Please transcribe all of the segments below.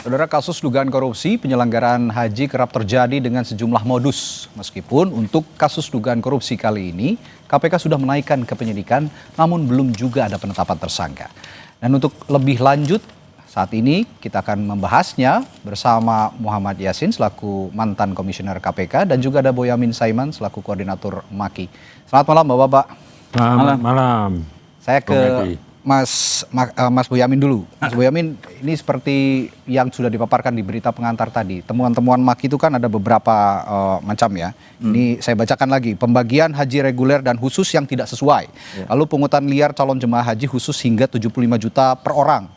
Saudara, kasus dugaan korupsi penyelenggaraan haji kerap terjadi dengan sejumlah modus. Meskipun untuk kasus dugaan korupsi kali ini, KPK sudah menaikkan ke penyidikan, namun belum juga ada penetapan tersangka. Dan untuk lebih lanjut, saat ini kita akan membahasnya bersama Muhammad Yasin selaku mantan komisioner KPK dan juga ada Boyamin Saiman selaku koordinator MAKI. Selamat malam Bapak-bapak. Selamat malam. Saya ke Mas Boyamin dulu. Mas Boyamin, ini seperti yang sudah dipaparkan di berita pengantar tadi. Temuan-temuan MAKI itu kan ada beberapa macam ya. Ini saya bacakan lagi. Pembagian haji reguler dan khusus yang tidak sesuai. Lalu pungutan liar calon jemaah haji khusus hingga 75 juta per orang.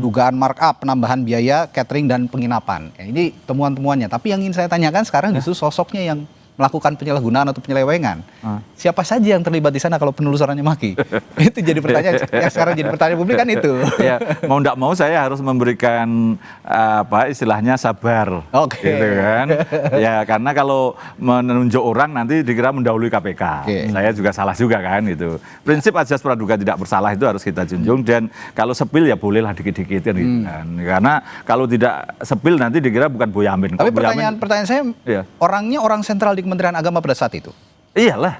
Dugaan markup, penambahan biaya, catering dan penginapan. Ya, ini temuan-temuannya. Tapi yang ingin saya tanyakan sekarang justru sosoknya yang melakukan penyalahgunaan atau penyelewengan. Siapa saja yang terlibat di sana kalau penelusurannya MAKI? Itu jadi pertanyaan yang sekarang jadi pertanyaan publik kan itu. Ya, mau tidak mau saya harus memberikan istilahnya sabar. Gitu kan. Ya, karena kalau menunjuk orang nanti dikira mendahului KPK. Saya juga salah juga kan itu. Prinsip azas praduga tidak bersalah itu harus kita junjung, dan kalau sepil ya bolehlah dikit-dikit kan. Karena kalau tidak sepil nanti dikira bukan Boyamin. Tapi pertanyaan saya, orangnya orang sentral di Kementerian Agama pada saat itu. Iyalah,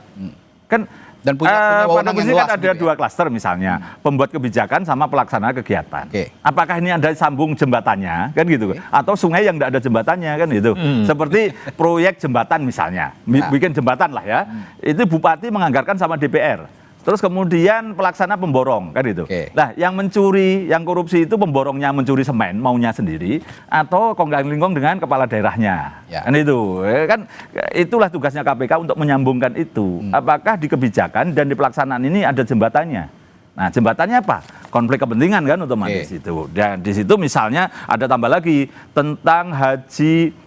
kan dan punya wewenang yang luas. Kan ada dua klaster misalnya, pembuat kebijakan sama pelaksana kegiatan. Apakah ini ada sambung jembatannya, kan gitu? Atau sungai yang tidak ada jembatannya, kan gitu? Seperti proyek jembatan misalnya, bikin jembatan lah ya. Itu bupati menganggarkan sama DPR. Terus kemudian pelaksana pemborong, kan itu. Nah, yang mencuri, yang korupsi itu pemborongnya mencuri semen, maunya sendiri, atau konggang-lingkong dengan kepala daerahnya. Kan itu. Kan itulah tugasnya KPK untuk menyambungkan itu. Apakah di kebijakan dan di pelaksanaan ini ada jembatannya? Nah, jembatannya apa? Konflik kepentingan kan otomatis itu. Dan di situ misalnya ada tambah lagi tentang haji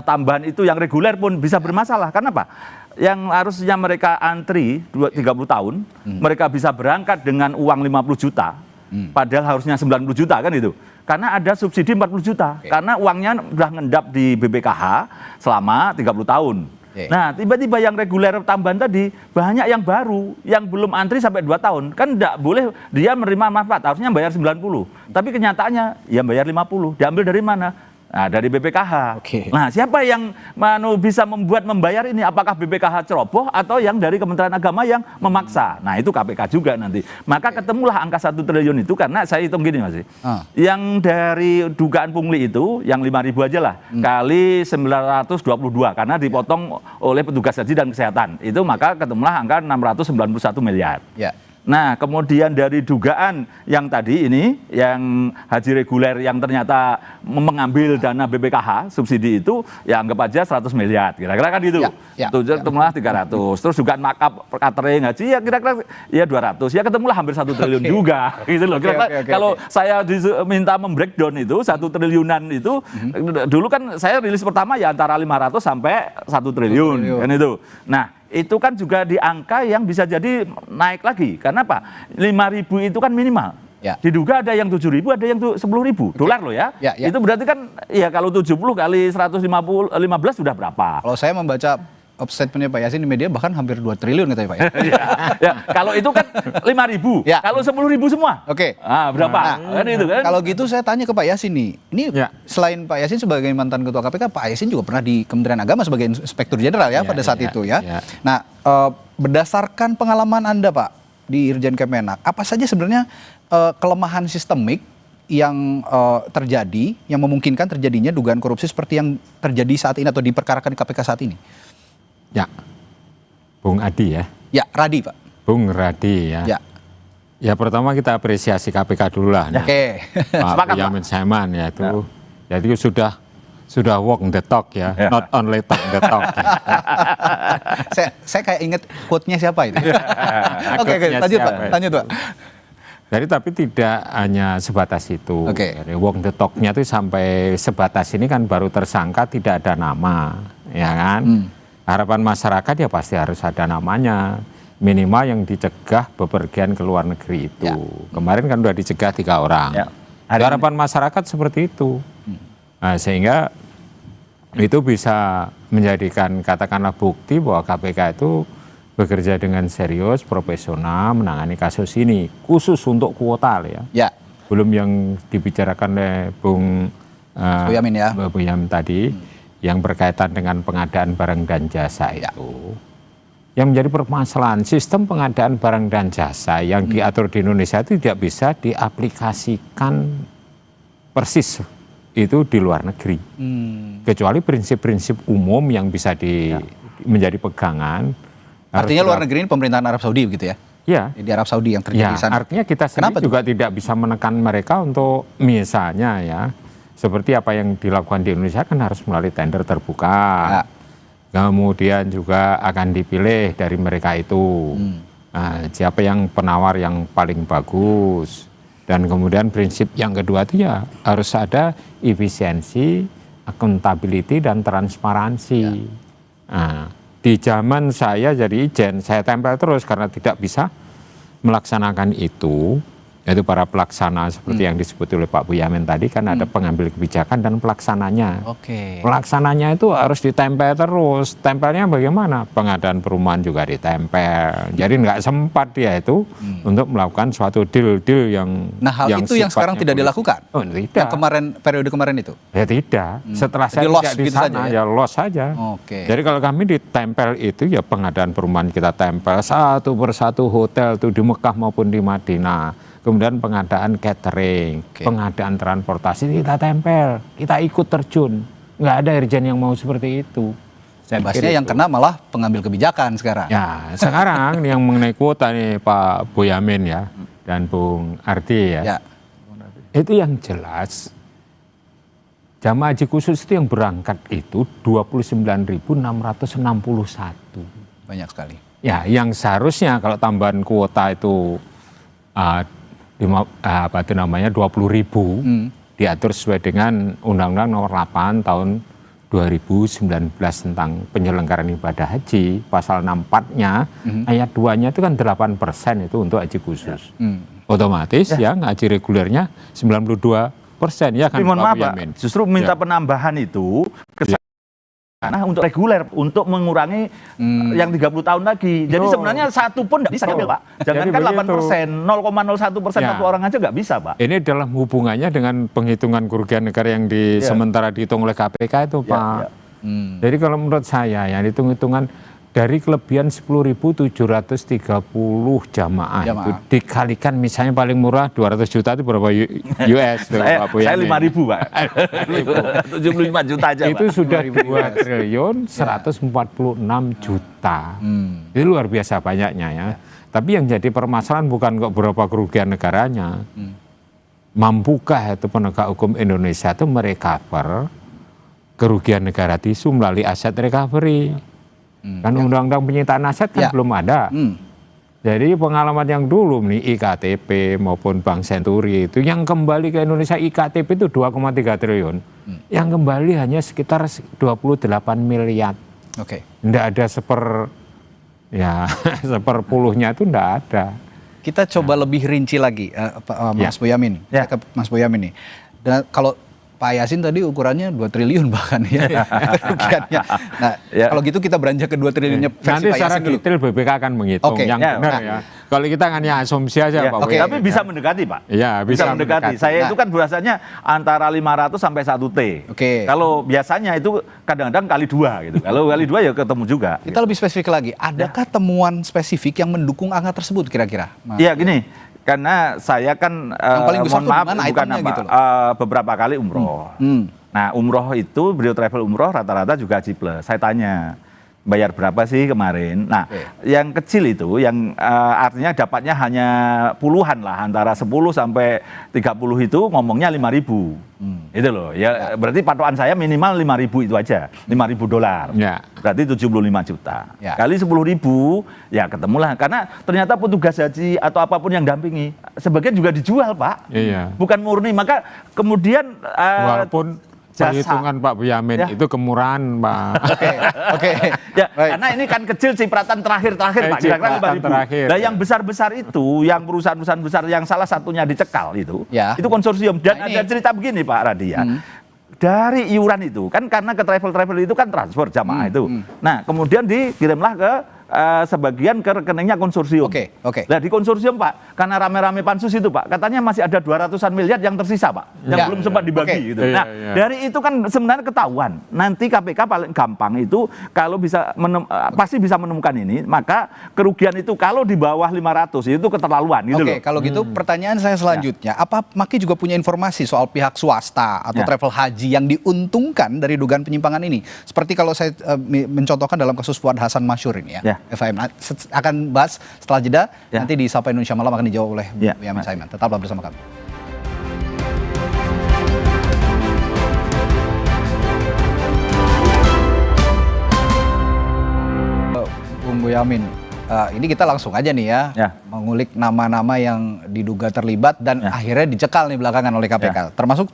tambahan itu yang reguler pun bisa bermasalah. Karena apa? Yang harusnya mereka antri 30 tahun, mereka bisa berangkat dengan uang 50 juta, padahal harusnya 90 juta kan itu. Karena ada subsidi 40 juta, karena uangnya sudah ngendap di BPKH selama 30 tahun. Nah, tiba-tiba yang reguler tambahan tadi, banyak yang baru, yang belum antri sampai 2 tahun. Kan tidak boleh dia menerima manfaat, harusnya bayar 90. Tapi kenyataannya, ya bayar 50. Diambil dari mana? Nah, dari BPKH. Nah, siapa yang bisa membayar ini? Apakah BPKH ceroboh atau yang dari Kementerian Agama yang memaksa? Nah, itu KPK juga nanti. Maka ketemulah angka 1 triliun itu, karena saya hitung gini Mas. Yang dari dugaan pungli itu, yang 5.000 aja lah, kali 922, karena dipotong oleh petugas haji dan kesehatan. Itu maka ketemulah angka 691 miliar. Nah, kemudian dari dugaan yang tadi ini, yang haji reguler yang ternyata mengambil dana BPKH, subsidi itu, ya anggap aja 100 miliar, kira-kira kan gitu. Ketemulah 300. Terus dugaan markup catering haji, ya kira-kira ya 200. Ya ketemulah hampir 1 triliun juga. Gitu loh. Kira-kira kalau saya diminta membreakdown itu, 1 triliunan itu, dulu kan saya rilis pertama ya antara 500 sampai 1 triliun. Kan itu. Nah, itu kan juga di angka yang bisa jadi naik lagi. Karena apa? 5.000 itu kan minimal. Diduga ada yang 7.000, ada yang 10.000 dolar loh ya. Itu berarti kan ya kalau 70 kali 115 sudah berapa? Kalau saya membaca statementnya Pak Yasin di media bahkan hampir 2 triliun katanya Pak ya. Kalau itu kan 5.000, kalau 10.000 semua. Berapa? Kan itu kan. Kalau gitu saya tanya ke Pak Yasin nih. Ini selain Pak Yasin sebagai mantan ketua KPK, Pak Yasin juga pernah di Kementerian Agama sebagai inspektur jenderal ya pada saat itu ya. Nah, berdasarkan pengalaman Anda Pak di Irjen Kemenak, apa saja sebenarnya kelemahan sistemik yang terjadi, yang memungkinkan terjadinya dugaan korupsi seperti yang terjadi saat ini atau diperkarakan di KPK saat ini? Ya, Bung Adi ya. Ya, Radi Pak. Bung Radi ya. Ya pertama kita apresiasi KPK dulu lah. Pak Boyamin Saiman ya itu. Jadi sudah walk the talk ya, not only talk the talk. saya kayak inget quote-nya siapa itu. Oke, lanjut Pak. Jadi tapi tidak hanya sebatas itu. Jadi walk the talk-nya itu sampai sebatas ini kan baru tersangka tidak ada nama, ya kan? Harapan masyarakat ya pasti harus ada namanya, minimal yang dicegah bepergian ke luar negeri itu. Kemarin kan sudah dicegah 3 orang. Harapan masyarakat seperti itu. Nah, sehingga itu bisa menjadikan katakanlah bukti bahwa KPK itu bekerja dengan serius, profesional menangani kasus ini, khusus untuk kuota ya. Belum yang dibicarakan oleh Bung Boyamin ya. Boyamin tadi yang berkaitan dengan pengadaan barang dan jasa itu. Yang menjadi permasalahan sistem pengadaan barang dan jasa yang diatur di Indonesia itu tidak bisa diaplikasikan persis itu di luar negeri. Kecuali prinsip-prinsip umum yang bisa menjadi pegangan. Artinya luar negeri ini pemerintahan Arab Saudi begitu ya? Ya. Di Arab Saudi yang terjadi sana. Artinya kita sendiri juga tidak bisa menekan mereka untuk misalnya ya, seperti apa yang dilakukan di Indonesia kan harus melalui tender terbuka. Ya. Kemudian juga akan dipilih dari mereka itu. Nah, siapa yang penawar yang paling bagus. Dan kemudian prinsip yang kedua itu ya harus ada efisiensi, accountability, dan transparansi. Ya. Nah, di zaman saya jadi ijen, saya tempel terus karena tidak bisa melaksanakan itu. Yaitu para pelaksana seperti yang disebut oleh Pak Boyamin tadi kan ada pengambil kebijakan dan pelaksananya. Pelaksananya itu harus ditempel terus. Tempelnya bagaimana? Pengadaan perumahan juga ditempel. Jadi nggak sempat dia itu untuk melakukan suatu deal-deal yang hal itu yang sekarang tidak dilakukan? Oh, tidak. Yang periode kemarin itu? Ya tidak. Setelah saya tidak di sana ya loss saja. Jadi kalau kami ditempel itu ya pengadaan perumahan kita tempel satu persatu hotel tuh di Mekah maupun di Madinah. Kemudian pengadaan catering, pengadaan transportasi kita tempel, kita ikut terjun. Nggak ada irjen yang mau seperti itu. Sebabnya yang kena malah pengambil kebijakan sekarang. Ya, sekarang yang mengenai kuota nih Pak Boyamin ya, dan Bung Ardi ya. Itu yang jelas, jamaah haji khusus itu yang berangkat itu 29.661. Banyak sekali. Ya, yang seharusnya kalau tambahan kuota itu 20.000 diatur sesuai dengan Undang-Undang Nomor 8 Tahun 2019 tentang penyelenggaraan ibadah haji, pasal 64-nya ayat 2-nya itu kan 8% itu untuk haji khusus. Otomatis ya haji regulernya 92% ya kan. Mohon maaf Pak, justru minta penambahan itu untuk reguler, untuk mengurangi yang 30 tahun lagi. Jadi sebenarnya satu pun tidak bisa diambil Pak. Jangankan 8%, 0,01% satu orang aja nggak bisa Pak. Ini dalam hubungannya dengan penghitungan kerugian negara yang sementara dihitung oleh KPK itu Pak. Jadi kalau menurut saya ya hitung-hitungan dari kelebihan 10.730 jamaah itu dikalikan misalnya paling murah 200 juta itu berapa US? Saya 5.000 Pak. 75 juta aja itu Pak. Sudah 2.146 juta. Itu luar biasa banyaknya ya. Tapi yang jadi permasalahan bukan kok berapa kerugian negaranya. Mampukah itu penegak hukum Indonesia itu merecover kerugian negara tisu melalui aset recovery? Kan undang-undang penyitaan aset kan belum ada. Jadi pengalaman yang dulu nih IKTP maupun Bank Senturi itu yang kembali ke Indonesia IKTP itu 2,3 triliun. Yang kembali hanya sekitar 28 miliar. Nggak ada seperpuluhnya itu nggak ada. Kita coba lebih rinci lagi Mas Boyamin. Ke Mas Boyamin nih. Dan kalau Pak Yasin tadi ukurannya 2 triliun bahkan ya kerugiannya. Nah, kalau gitu kita beranjak ke 2 triliunnya versi nanti Pak Yasin dulu. Nanti secara detail BPK akan menghitung yang benar ya. Kalau kita hanya asumsi aja Pak. Tapi bisa mendekati Pak. Iya, bisa mendekati. Saya itu kan biasanya antara 500 sampai 1 T. Kalau biasanya itu kadang-kadang kali 2 gitu. Kalau kali 2 ya ketemu juga. Kita lebih spesifik lagi. Adakah temuan spesifik yang mendukung angka tersebut kira-kira? Iya gini. Karena saya kan mohon maaf bukan apa gitu beberapa kali umroh. Nah umroh itu beliau travel umroh rata-rata juga haji plus. Saya tanya bayar berapa sih kemarin? Nah yang kecil itu yang artinya dapatnya hanya puluhan lah antara 10 sampai 30 itu ngomongnya 5.000. Itu loh ya berarti patokan saya minimal 5.000 itu aja. $5.000. Berarti 75 juta. Kali 10.000 ya ketemulah karena ternyata petugas haji atau apapun yang dampingi sebagian juga dijual Pak. Bukan murni maka kemudian walaupun perhitungan Pak Boyamin itu kemurahan Pak. Karena ini kan kecil cipratan terakhir Pak, kira-kira 5.000. Nah yang besar-besar itu, yang perusahaan-perusahaan besar yang salah satunya dicekal itu konsorsium. Dan ada cerita begini Pak Radi ya. Dari iuran itu kan karena ke travel itu kan transfer jamaah itu. Nah kemudian dikirimlah ke sebagian ke rekeningnya konsorsium. Oke. Nah di konsorsium Pak, karena rame-rame pansus itu Pak, katanya masih ada 200-an miliar yang tersisa Pak, yang belum sempat dibagi gitu. Nah dari itu kan sebenarnya ketahuan. Nanti KPK paling gampang itu kalau bisa pasti bisa menemukan ini, maka kerugian itu kalau di bawah 500 itu keterlaluan gitu loh. Oke, kalau gitu pertanyaan saya selanjutnya, apa Maki juga punya informasi soal pihak swasta atau travel haji yang diuntungkan dari dugaan penyimpangan ini? Seperti kalau saya mencontohkan dalam kasus Fuad Hasan Masyhur ini ya. FHM akan bahas setelah jeda, nanti di Sapa Indonesia Malam akan dijawab oleh Bu Yamin Saiman. Tetaplah bersama kami. Bung Boyamin, ini kita langsung aja nih ya, mengulik nama-nama yang diduga terlibat dan akhirnya dicekal nih belakangan oleh KPK. Termasuk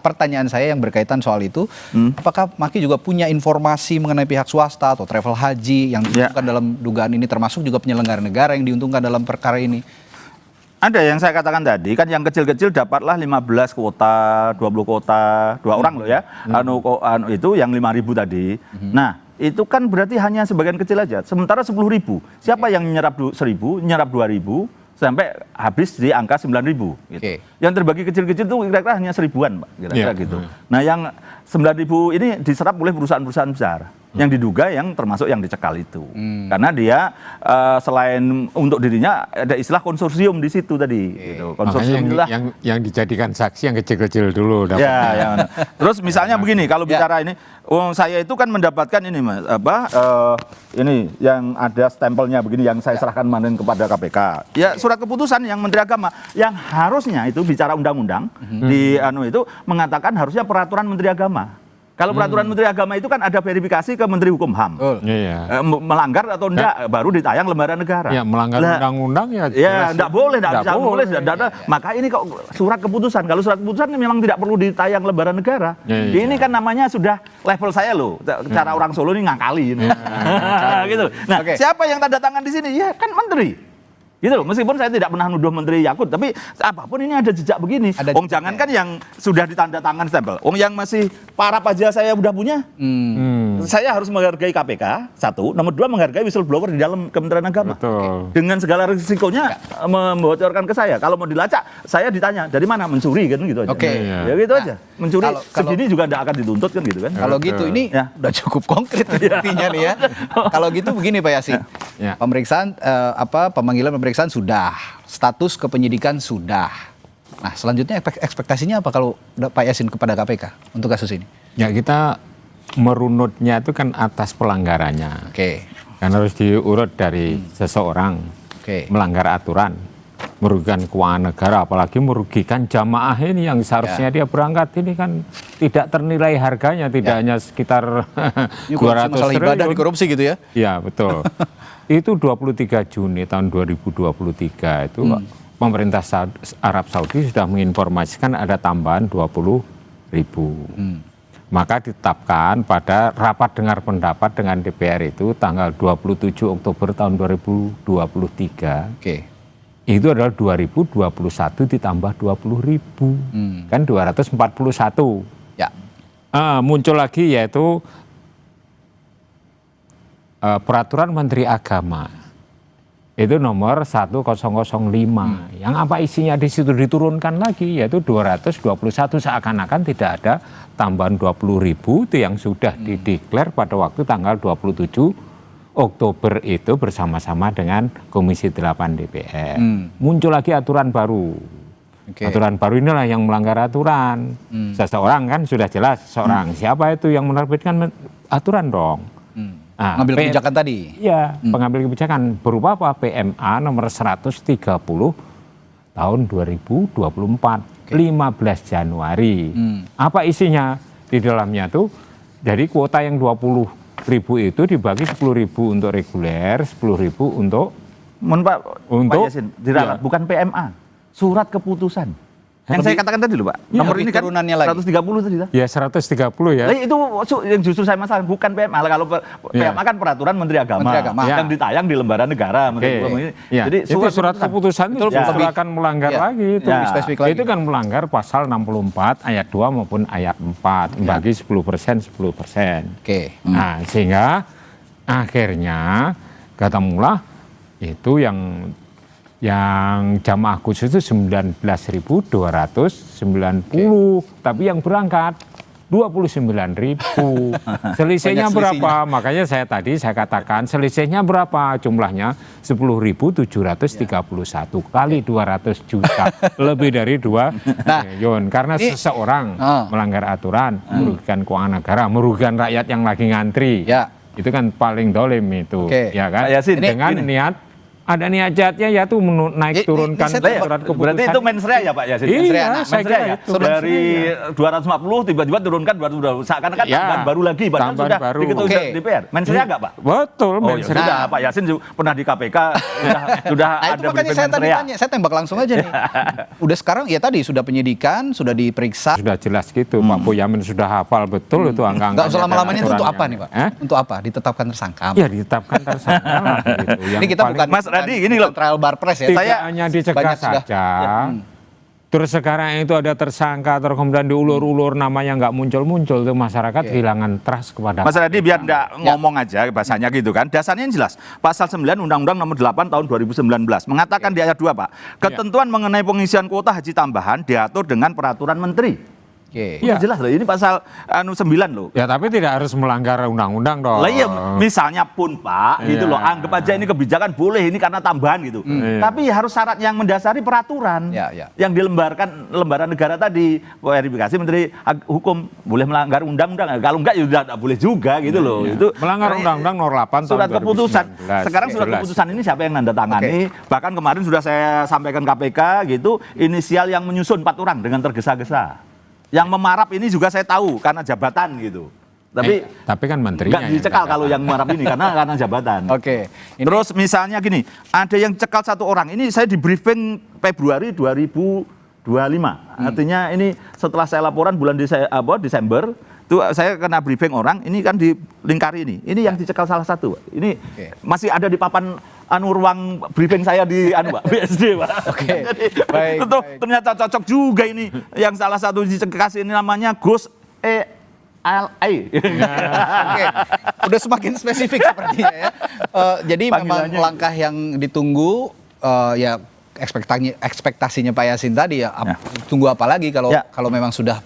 pertanyaan saya yang berkaitan soal itu, apakah Maki juga punya informasi mengenai pihak swasta atau travel haji yang diuntungkan dalam dugaan ini, termasuk juga penyelenggara negara yang diuntungkan dalam perkara ini? Ada yang saya katakan tadi, kan yang kecil-kecil dapatlah 15 kuota, 20 kuota, 2 orang loh ya, itu yang 5.000 tadi. Nah, itu kan berarti hanya sebagian kecil aja. Sementara 10.000. Siapa yang nyerap 1.000, nyerap 2.000 sampai habis di angka 9.000 gitu. Yang terbagi kecil-kecil itu kira-kira hanya 1.000-an, Pak, kira-kira gitu. Nah, yang 9.000 ini diserap oleh perusahaan-perusahaan besar. Yang diduga yang termasuk yang dicekal itu. Karena dia selain untuk dirinya ada istilah konsorsium di situ tadi gitu. Konsorsium yang dijadikan saksi yang kecil-kecil dulu. Ya. Terus misalnya begini, kalau bicara ini, saya itu kan mendapatkan ini Mas, ini yang ada stempelnya begini yang saya serahkan kemarin kepada KPK. Ya surat keputusan yang Menteri Agama yang harusnya itu bicara undang-undang di itu mengatakan harusnya peraturan Menteri Agama. Kalau peraturan Menteri Agama itu kan ada verifikasi ke Menteri Hukum HAM. Melanggar atau enggak baru ditayang lembaga negara. Ya, melanggar undang-undang ya. Ya, enggak boleh, enggak bisa boleh. Maka ini kok surat keputusan. Kalau surat keputusan memang tidak perlu ditayang lembaga negara. Ini kan namanya sudah level saya loh. Cara orang Solo ini ngakali. Gitu. Nah, siapa yang tanda tangan di sini? Ya kan Menteri. Gitu loh, meskipun saya tidak pernah nuduh Menteri Yakut, tapi apapun ini ada jejak begini. Jangan kan yang sudah ditanda tangan stempel. Yang masih parap aja saya udah punya. Saya harus menghargai KPK, satu. Nomor dua, menghargai whistleblower di dalam Kementerian Agama. Dengan segala risikonya membocorkan ke saya. Kalau mau dilacak, saya ditanya, dari mana? Mencuri kan gitu aja. Ya gitu aja. Mencuri segini juga tidak akan dituntut kan gitu kan. Kalau gitu ini udah cukup konkret intinya nih ya. Kalau gitu begini Pak Yasin. Pemeriksaan pemeriksaan sudah, status kepenyidikan sudah. Nah, selanjutnya ekspektasinya apa kalau Pak Yasin kepada KPK untuk kasus ini? Ya, kita merunutnya itu kan atas pelanggarannya. Kan harus diurut dari seseorang melanggar aturan, merugikan keuangan negara, apalagi merugikan jamaah ini yang seharusnya dia berangkat ini kan tidak ternilai harganya, tidak hanya sekitar 200 triliun. Ibadah di korupsi gitu ya? Iya, betul. Itu 23 Juni tahun 2023 itu pemerintah Arab Saudi sudah menginformasikan ada tambahan 20.000. Maka ditetapkan pada rapat dengar pendapat dengan DPR itu tanggal 27 Oktober tahun 2023. Itu adalah 2021 ditambah 20.000. Kan 241. Ya. Muncul lagi yaitu peraturan Menteri Agama itu nomor 1005 yang apa isinya di situ diturunkan lagi yaitu 221, seakan-akan tidak ada tambahan 20.000 itu yang sudah dideklar pada waktu tanggal 27 Oktober itu bersama-sama dengan Komisi 8 DPR. Muncul lagi aturan baru. Aturan baru inilah yang melanggar aturan. Seseorang kan sudah jelas seorang. Siapa itu yang menerbitkan aturan dong? Pengambil kebijakan tadi? Iya, pengambil kebijakan berupa apa? PMA nomor 130 tahun 2024, 15 Januari. Apa isinya? Di dalamnya tuh, jadi kuota yang 20.000 itu dibagi 10.000 untuk reguler, 10.000 untuk... Pak Yasin, diralat, bukan PMA, surat keputusan. Yang saya katakan tadi loh Pak, nomor ini kan 130 tadi. Ya 130 ya. Itu yang justru saya masalah, bukan PMA. Kalau PMA kan peraturan Menteri Agama. Yang ditayang di lembaga negara. Jadi surat keputusan itu akan melanggar lagi. Itu kan melanggar pasal 64 ayat 2 maupun ayat 4. Bagi 10%, 10%. Nah, sehingga akhirnya ketemulah itu yang jamaah khusus itu 19.290, tapi yang berangkat 29.000. Selisihnya berapa? Makanya saya katakan selisihnya berapa? Jumlahnya 10.731 kali 200 juta. Lebih dari 2 triliun. Karena seseorang melanggar aturan, merugikan keuangan negara, merugikan rakyat yang lagi ngantri. Itu kan paling dolim itu. Ya kan? Dengan niat ada niat jahatnya ya tuh naik turunkan surat keputusan. Berarti itu mensrea ya Pak Yasin? Iya, saya kira ya? itu. Dari 250 tiba-tiba turunkan 200. Seakan-akan tambahan baru lagi, padahal sudah diketuai DPR. Mensrea nggak Pak? Betul, mensrea. Sudah, Pak Yasin pernah di KPK, sudah ada makanya saya tadi tanya, saya tembak langsung aja nih. Udah sekarang ya tadi sudah penyidikan, sudah diperiksa. Sudah jelas gitu, Pak Boyamin sudah hafal betul itu angka-angka. Nggak usah lama-lama itu untuk apa nih Pak? Untuk apa? Ditetapkan tersangka? Ya ditetapkan tersangka lah gitu. Ini kita bukan Mas Radi gini loh, trial bar press ya. Saya hanya dicegah saja. Terus sekarang itu ada tersangka, terus kemudian diulur-ulur namanya nggak muncul-muncul, tuh masyarakat kehilangan trust kepada. Mas Radi biar nggak ngomong aja bahasanya gitu kan. Dasarnya yang jelas. Pasal 9 Undang-Undang Nomor 8 Tahun 2019 mengatakan di ayat 2 Pak, ketentuan mengenai pengisian kuota haji tambahan diatur dengan peraturan menteri. Jelas loh, ini pasal 9 loh. Ya tapi tidak harus melanggar undang-undang dong. Lah iya, misalnya pun Pak, gitu loh, anggap aja ini kebijakan boleh ini karena tambahan gitu. Tapi harus syarat yang mendasari peraturan yang dilembarkan lembaran negara tadi, verifikasi Menteri Hukum, boleh melanggar undang-undang. Kalau enggak ya udah enggak boleh juga gitu loh. Itu melanggar undang-undang nomor 8 surat tahun 2019. keputusan. Sekarang surat keputusan ini siapa yang nanda tangani? Bahkan kemarin sudah saya sampaikan KPK gitu, inisial yang menyusun 4 orang dengan tergesa-gesa. Yang memarap ini juga saya tahu karena jabatan gitu. Tapi kan menterinya nggak dicekal kalau yang memarap ini karena jabatan. Terus misalnya gini, ada yang cekal 1 orang. Ini saya di briefing Februari 2025. Artinya ini setelah saya laporan bulan Desember, itu saya kena briefing orang. Ini kan di Lingkari ini. Ini yang dicekal salah satu. Ini masih ada di papan ruang briefing saya di Pak BSD Pak. Jadi, ternyata cocok juga ini. Yang salah satu dikasih ini namanya Gus Udah semakin spesifik sepertinya ya. Jadi memang langkah yang ditunggu ya ekspektasinya Pak Yasin tadi ya. Tunggu apa lagi kalau memang sudah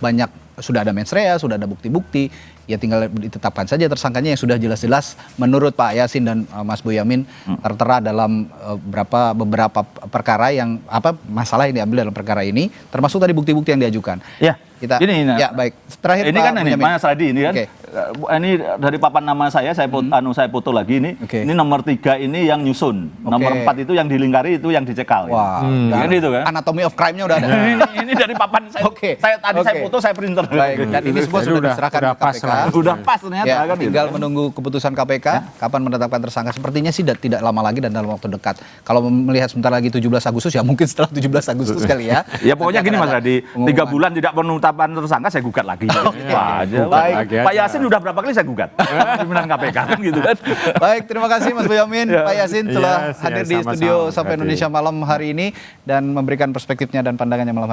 ada mensrea, sudah ada bukti-bukti, ya tinggal ditetapkan saja tersangkanya yang sudah jelas-jelas menurut Pak Yasin dan Mas Boyamin tertera dalam beberapa perkara yang masalah yang diambil dalam perkara ini, termasuk tadi bukti-bukti yang diajukan. Baik. Terakhir ini Pak kan ini Mas Radi ini kan. Ini dari papan nama saya foto lagi ini. Ini nomor 3 ini yang nyusun. Nomor 4 itu yang dilingkari, itu yang dicekal. Wah, itu kan. Anatomy of crime-nya udah ada. ini dari papan saya. Saya foto, saya printer. Baik, dan ini semua sudah diserahkan ke KPK. Sudah pas ternyata kan. Tinggal menunggu keputusan KPK kapan menetapkan tersangka. Sepertinya sih tidak lama lagi dan dalam waktu dekat. Kalau melihat sebentar lagi 17 Agustus ya mungkin setelah 17 Agustus kali ya. Ya pokoknya gini Mas Radi, 3 bulan tidak penetapan tersangka saya gugat lagi. Pak Yasin udah berapa kali saya gugat pimpinan KPK kan gitu kan. Baik, terima kasih Mas Boyamin, Pak Yasin telah hadir di studio Sapa Indonesia Malam hari ini dan memberikan perspektifnya dan pandangannya malam hari ini.